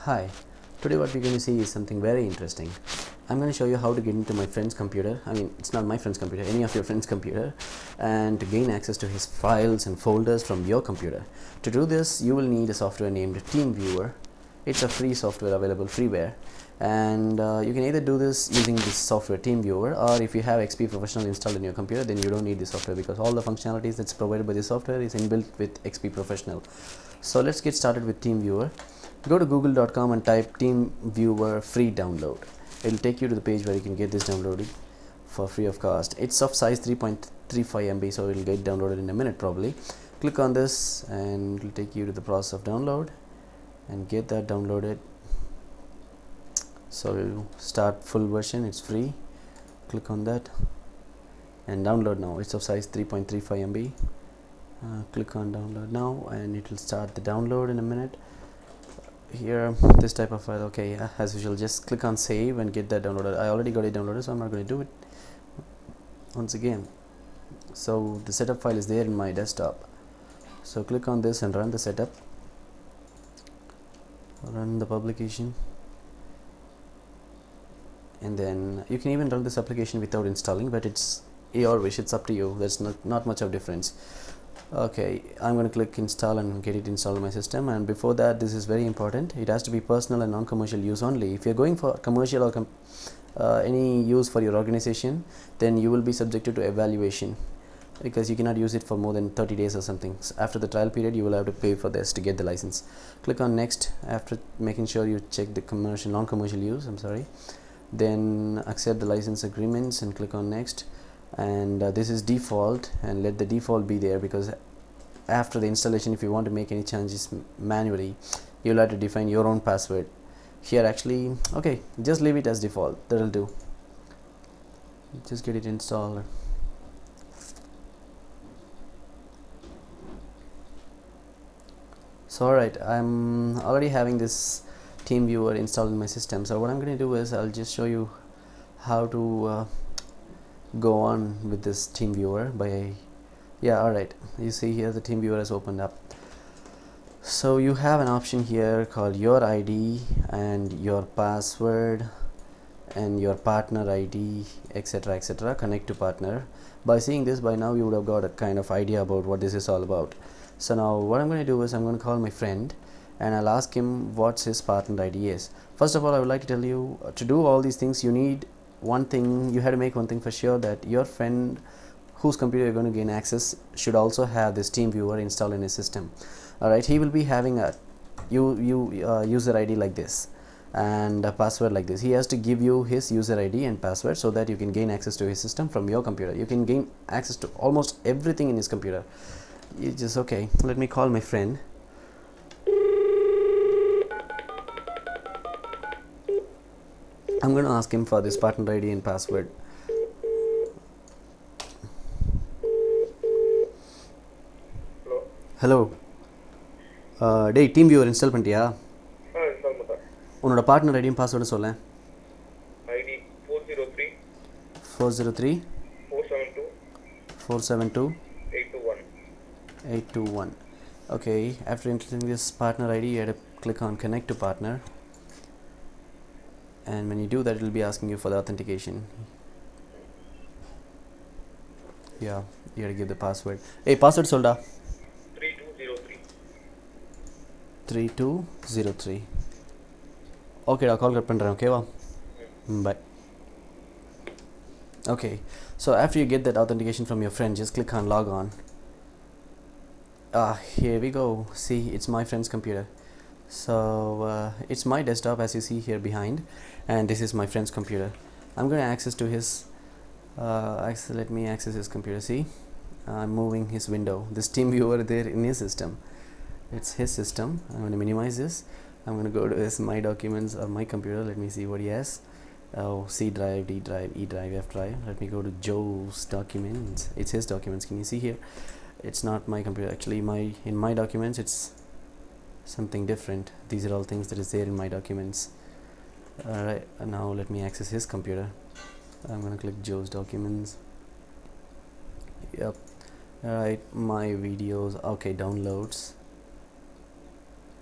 Hi, today what we're going to see is something very interesting. I'm going to show you how to get into my friend's computer. I mean, it's not my friend's computer, any of your friend's computer, and to gain access to his files and folders from your computer. To do this, you will need a software named TeamViewer. It's a free software available freeware, and you can either do this using this software TeamViewer, or if you have XP Professional installed in your computer, then you don't need this software because all the functionalities that's provided by this software is inbuilt with XP Professional. So let's get started with TeamViewer. Go to google.com and type TeamViewer free download. It will take you to the page where you can get this downloaded for free of cost. It's of size 3.35 MB, so it will get downloaded in a minute probably. Click on this and it will take you to the process of download and get that downloaded. So start full version, it's free. Click on that and download now. It's of size 3.35 MB. Click on download now and it will start the download in a minute. Here, this type of file. Okay, as usual, just click on save and get that downloaded. I already got it downloaded, so I'm not going to do it once again. So the setup file is there in my desktop, so click on this and run the setup, run the publication, and then you can even run this application without installing, but it's your wish, it's up to you. There's not much of difference. Okay, I'm going to click install and get it installed in my system. And before that, this is very important, it has to be personal and non-commercial use only. If you're going for commercial or any use for your organization, then you will be subjected to evaluation because you cannot use it for more than 30 days or something. So after the trial period, you will have to pay for this to get the license. Click on next after making sure you check the commercial, non-commercial use, then accept the license agreements and click on next. And this is default, and let the default be there because after the installation, if you want to make any changes manually, you'll have to define your own password here. Actually, okay, just leave it as default, that'll do. Just get it installed. So alright, I'm already having this TeamViewer installed in my system. So what I'm going to do is I'll just show you how to go on with this TeamViewer by alright, you see here the TeamViewer has opened up. So you have an option here called your ID and your password and your partner ID, etc. Connect to partner. By seeing this, by now you would have got a kind of idea about what this is all about. So now what I'm going to do is I'm going to call my friend and I'll ask him what's his partner ID is. First of all, I would like to tell you, to do all these things you need one thing. You have to make one thing for sure, that your friend whose computer you're going to gain access should also have this TeamViewer installed in his system. Alright, he will be having a user ID like this and a password like this. He has to give you his user ID and password so that you can gain access to his system from your computer. You can gain access to almost everything in his computer. You just, okay, let me call my friend. I'm going to ask him for this partner ID and password. Hello. Hey, TeamViewer install பண்ணிட்டியா? install பண்ணேன். உன்னோட partner ஐடியும் பாஸ்வேர்டும் சொல்ல. ID 403 403 472 472 821. 821. Okay, after entering this partner ID, you have to click on connect to partner, and when you do that, it will be asking you for the authentication. Yeah, you have to give the password. Hey, password solda. 3203. 3203. Okay, I'll call cut பண்றேன். Okay வா? Bye. Okay, so after you get that authentication from your friend, just click on log on. Here we go. See, it's my friend's computer. So it's my desktop, as you see here behind, and this is my friend's computer. I'm going to access to his let me access his computer. See, I'm moving his window. This TeamViewer there in his system, it's his system. I'm going to minimize this. I'm going to go to his my documents or my computer. Let me see what he has. Oh, C drive, D drive, E drive, F drive. Let me go to Joe's documents. It's his documents. Can you see here? It's not my computer actually. In my documents it's something different. These are all things that is there in my documents. Alright, now let me access his computer. I'm gonna click Joe's documents. Yep. Alright, my videos. Okay, downloads.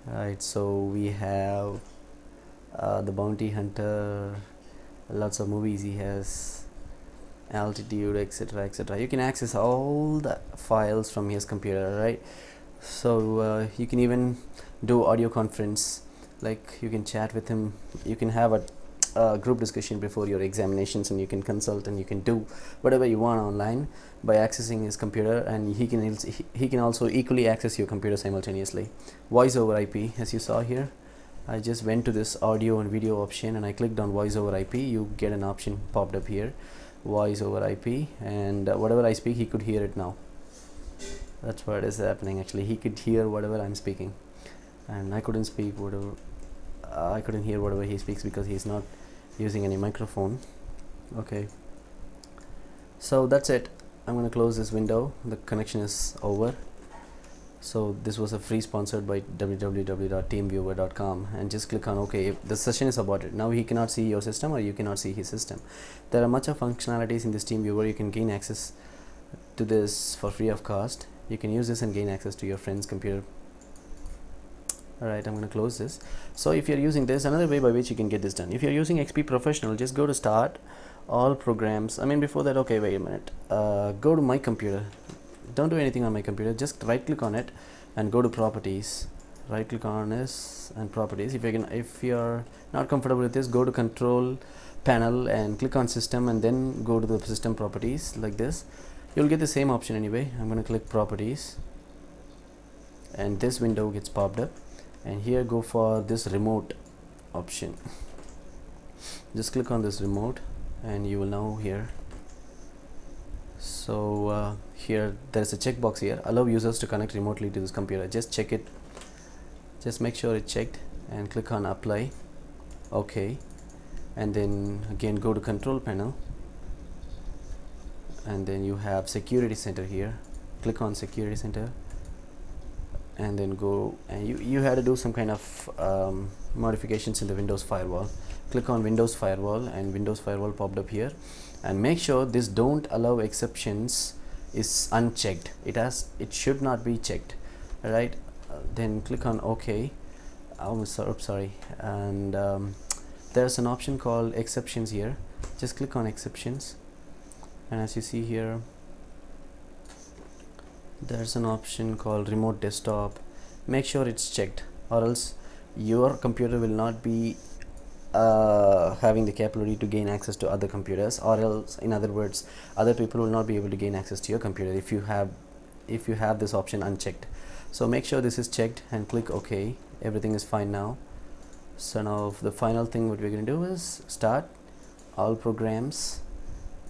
Alright, so we have the bounty hunter, lots of movies he has, altitude, etc., etc. You can access all the files from his computer, right? So you can even do audio conference, like you can chat with him, you can have a group discussion before your examinations, and you can consult and you can do whatever you want online by accessing his computer, and he can also equally access your computer simultaneously. Voice over IP, as you saw here, I just went to this audio and video option and I clicked on voice over IP. You get an option popped up here, voice over IP, and whatever I speak he could hear it now. That's what is happening. Actually, he could hear whatever I'm speaking, and I couldn't speak whatever I couldn't hear whatever he speaks because he's not using any microphone. Okay, so that's it. I'm gonna close this window. The connection is over. So this was a free sponsored by www.teamviewer.com, and just click on OK. If the session is aborted. Now he cannot see your system or you cannot see his system. There are much of functionalities in this TeamViewer. You can gain access to this for free of cost. You can use this and gain access to your friend's computer. Alright, I'm going to close this. So if you're using this, another way by which you can get this done. If you're using XP Professional, just go to Start, All Programs. Before that, okay, wait a minute. Go to My Computer. Don't do anything on my computer. Just right click on it and go to Properties. Right click on this and Properties. If you're not comfortable with this, go to Control Panel and click on System, and then go to the System Properties like this. You'll get the same option anyway. I'm going to click Properties, and this window gets popped up, and here go for this Remote option. Just click on this Remote and you will now hear. So here there's a checkbox here, allow users to connect remotely to this computer. Just check it, just make sure it's checked and click on Apply. Okay, and then again go to Control Panel, and then you have Security Center here. Click on Security Center, and then go, and you had to do some kind of modifications in the Windows Firewall. Click on Windows Firewall, and Windows Firewall popped up here, and make sure this don't allow exceptions is unchecked. It should not be checked. Alright, then click on OK. Sorry, and there's an option called exceptions here. Just click on exceptions, and as you see here, there's an option called remote desktop. Make sure it's checked, or else your computer will not be having the capability to gain access to other computers, or else, in other words, other people will not be able to gain access to your computer if you have this option unchecked. So make sure this is checked and click OK. Everything is fine now. So now the final thing what we're going to do is Start, All Programs,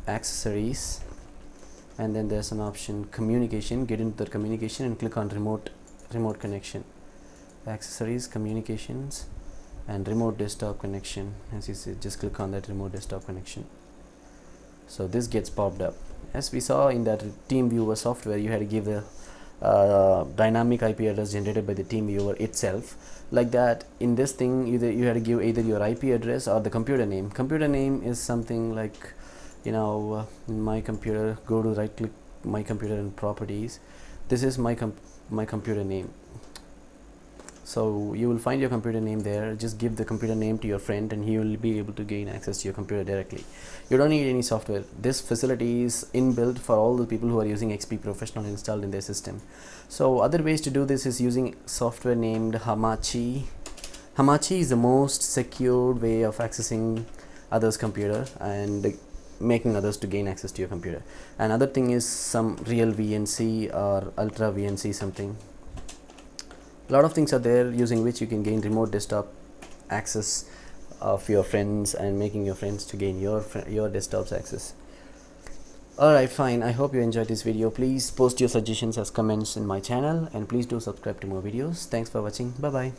Accessories, and then there's an option Communication. Get into the communication and click on remote connection. Accessories, Communications, and Remote Desktop Connection. As you see, just click on that Remote Desktop Connection. So this gets popped up. As we saw in that TeamViewer software, you had to give the dynamic IP address generated by the TeamViewer itself. Like that, in this thing, you had to give either your IP address or the computer name. Computer name is something like, in my computer, go to right click My Computer and Properties. This is my computer name. So you will find your computer name there. Just give the computer name to your friend and he will be able to gain access to your computer directly. You don't need any software. This facility is inbuilt for all the people who are using XP Professional installed in their system. So other ways to do this is using software named Hamachi. Hamachi is the most secured way of accessing others' computer and making others to gain access to your computer. Another thing is some real VNC or ultra VNC something. A lot of things are there using which you can gain remote desktop access of your friends and making your friends to gain your desktop's access. Alright, fine. I hope you enjoyed this video. Please post your suggestions as comments in my channel, and please do subscribe to more videos. Thanks for watching. Bye bye.